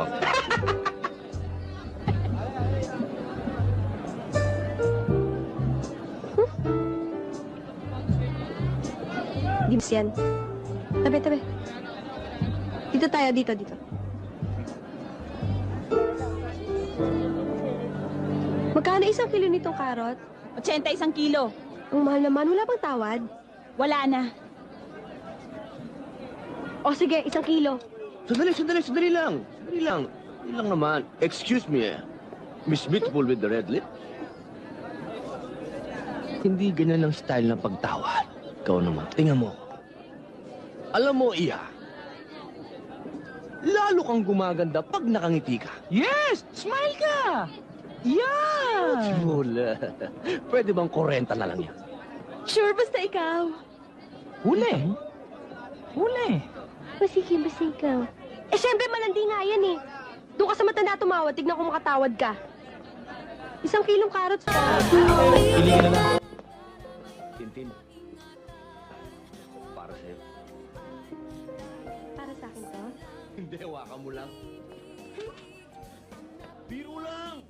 ako. Di ba yan? Tabi, tabi. Dito tayo, dito. Magkano isang kilo nitong karot? 81 kilo. Ang mahal naman, wala bang tawad? Wala na. O sige, 1 kilo. Sandali lang. Sandali lang naman. Excuse me, Miss Beautiful with the red lip? Hindi ganyan ang style ng pagtawad. Ikaw naman, tingnan mo. Alam mo, Iya, lalo kang gumaganda pag nakangiti ka. Yes! Smile ka! Yeah! Wala. Pwede bang 40 na lang yan? Sure, basta ikaw. Huli. Huli. Sige, basta ikaw. Eh, syempre, malandi nga yan eh. Doon ka sa matanda tumawad, tignan kung makatawad ka. 1 kilong carrots pa. Piliin na lang. Tintin. Para sa'yo. Para sa akin to. Hindi, hawakan mo lang. Biro lang!